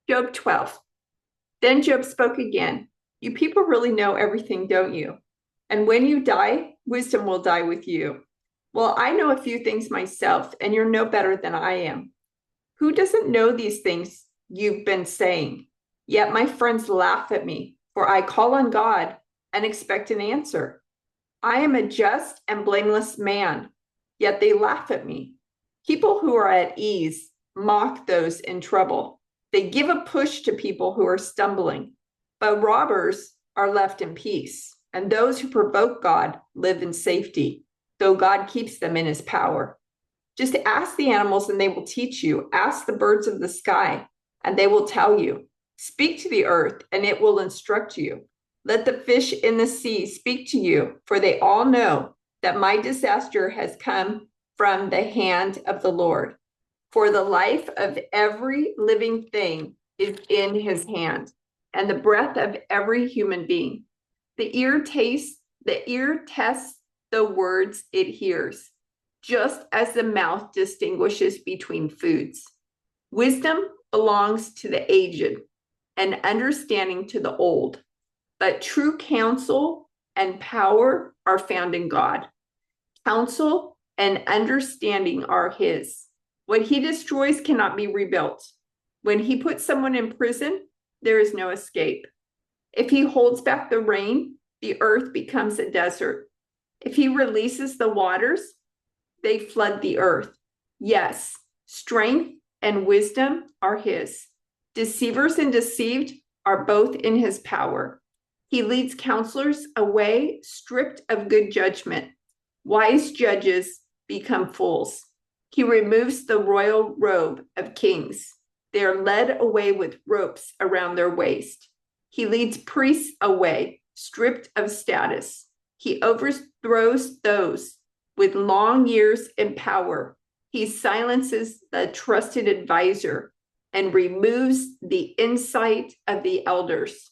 Job 12. Then Job spoke again. You people really know everything, don't you? And when you die, wisdom will die with you. Well, I know a few things myself, and you're no better than I am. Who doesn't know these things you've been saying? Yet my friends laugh at me, for I call on God and expect an answer. I am a just and blameless man, yet they laugh at me. People who are at ease mock those in trouble. They give a push to people who are stumbling, but robbers are left in peace, and those who provoke God live in safety, though God keeps them in his power. Just ask the animals and they will teach you. Ask the birds of the sky and they will tell you. Speak to the earth and it will instruct you. Let the fish in the sea speak to you, for they all know that my disaster has come from the hand of the Lord. For the life of every living thing is in his hand, and the breath of every human being. The ear tests the words it hears, just as the mouth distinguishes between foods. Wisdom belongs to the aged, and understanding to the old. But true counsel and power are found in God. Counsel and understanding are his. What he destroys cannot be rebuilt. When he puts someone in prison, there is no escape. If he holds back the rain, the earth becomes a desert. If he releases the waters, they flood the earth. Yes, strength and wisdom are his. Deceivers and deceived are both in his power. He leads counselors away stripped of good judgment. Wise judges become fools. He removes the royal robe of kings. They are led away with ropes around their waist. He leads priests away, stripped of status. He overthrows those with long years in power. He silences the trusted advisor and removes the insight of the elders.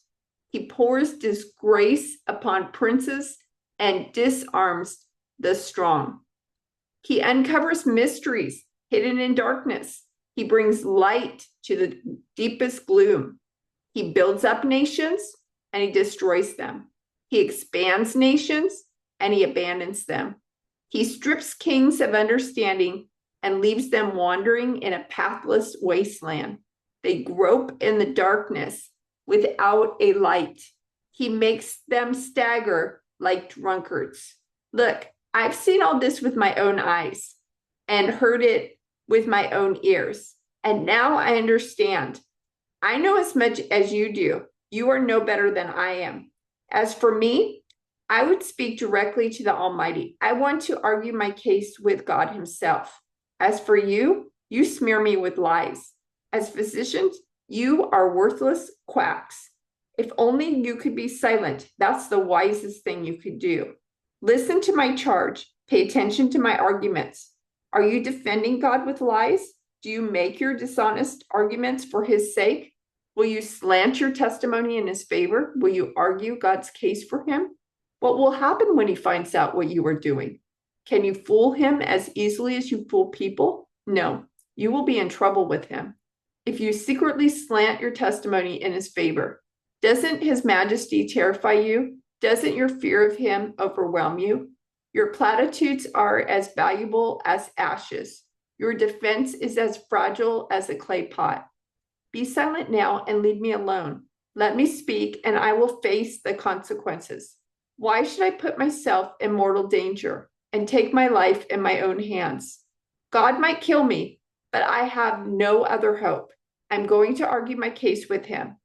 He pours disgrace upon princes and disarms the strong. He uncovers mysteries hidden in darkness. He brings light to the deepest gloom. He builds up nations and he destroys them. He expands nations and he abandons them. He strips kings of understanding and leaves them wandering in a pathless wasteland. They grope in the darkness without a light. He makes them stagger like drunkards. Look, I've seen all this with my own eyes and heard it with my own ears. And now I understand. I know as much as you do. You are no better than I am. As for me, I would speak directly to the Almighty. I want to argue my case with God himself. As for you, you smear me with lies. As physicians, you are worthless quacks. If only you could be silent, that's the wisest thing you could do. Listen to my charge. Pay attention to my arguments. Are you defending God with lies? Do you make your dishonest arguments for his sake? Will you slant your testimony in his favor? Will you argue God's case for him? What will happen when he finds out what you are doing? Can you fool him as easily as you fool people? No, you will be in trouble with him. If you secretly slant your testimony in his favor, doesn't his majesty terrify you? Doesn't your fear of him overwhelm you? Your platitudes are as valuable as ashes. Your defense is as fragile as a clay pot. Be silent now and leave me alone. Let me speak and I will face the consequences. Why should I put myself in mortal danger and take my life in my own hands? God might kill me, but I have no other hope. I'm going to argue my case with him.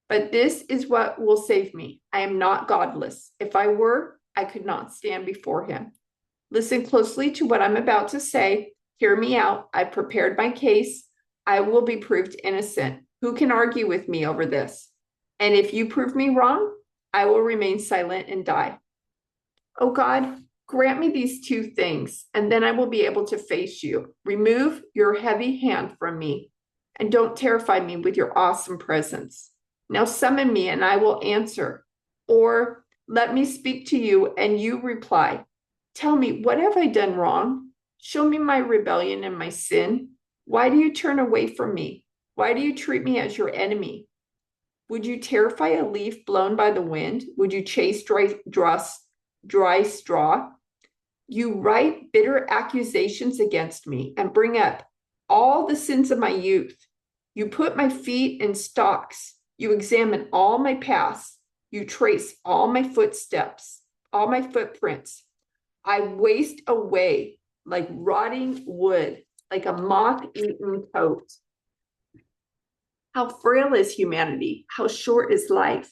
But this is what will save me. I am not godless. If I were, I could not stand before him. Listen closely to what I'm about to say. Hear me out. I've prepared my case. I will be proved innocent. Who can argue with me over this? And if you prove me wrong, I will remain silent and die. Oh God, grant me these two things, and then I will be able to face you. Remove your heavy hand from me, and don't terrify me with your awesome presence. Now summon me, and I will answer. Or let me speak to you, and you reply. Tell me, what have I done wrong? Show me my rebellion and my sin. Why do you turn away from me? Why do you treat me as your enemy? Would you terrify a leaf blown by the wind? Would you chase dry straw? You write bitter accusations against me and bring up all the sins of my youth. You put my feet in stocks. You examine all my paths. You trace all my footsteps, all my footprints. I waste away like rotting wood, like a moth-eaten coat. How frail is humanity? How short is life?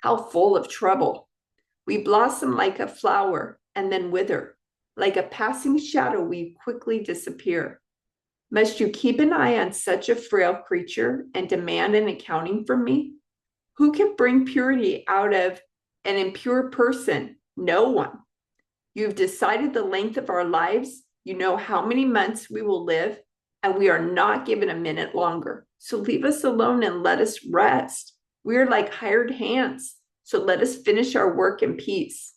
How full of trouble? We blossom like a flower and then wither. Like a passing shadow, we quickly disappear. Must you keep an eye on such a frail creature and demand an accounting from me? Who can bring purity out of an impure person? No one. You've decided the length of our lives. You know how many months we will live, and we are not given a minute longer. So leave us alone and let us rest. We are like hired hands, so let us finish our work in peace.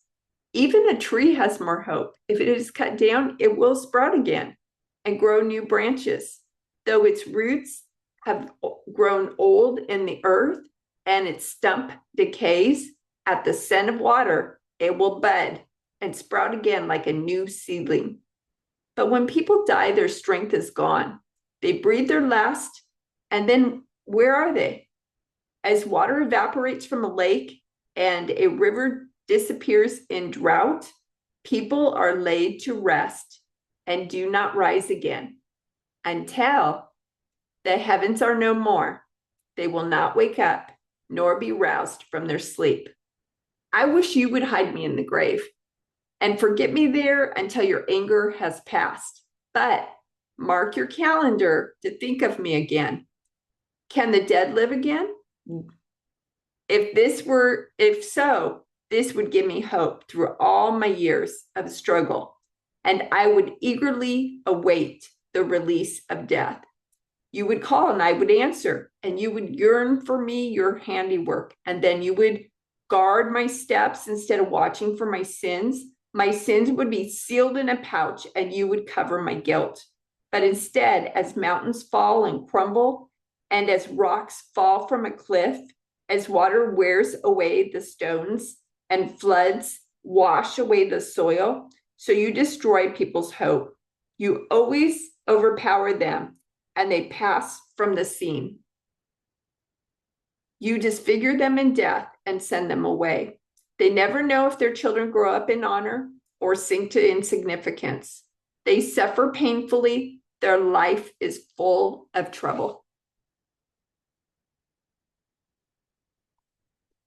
Even a tree has more hope. If it is cut down, it will sprout again and grow new branches. Though its roots have grown old in the earth and its stump decays, at the scent of water, it will bud and sprout again like a new seedling. But when people die, their strength is gone. They breathe their last, and then where are they? As water evaporates from a lake and a river disappears in drought, people are laid to rest and do not rise again until the heavens are no more. They will not wake up nor be roused from their sleep. I wish you would hide me in the grave and forget me there until your anger has passed. But mark your calendar to think of me again. Can the dead live again? If so, this would give me hope through all my years of struggle, and I would eagerly await the release of death. You would call and I would answer, and you would yearn for me, your handiwork, and then you would guard my steps instead of watching for my sins. My sins would be sealed in a pouch, and you would cover my guilt. But instead, as mountains fall and crumble, and as rocks fall from a cliff, as water wears away the stones and floods wash away the soil, so you destroy people's hope. You always overpower them, and they pass from the scene. You disfigure them in death and send them away. They never know if their children grow up in honor or sink to insignificance. They suffer painfully. Their life is full of trouble.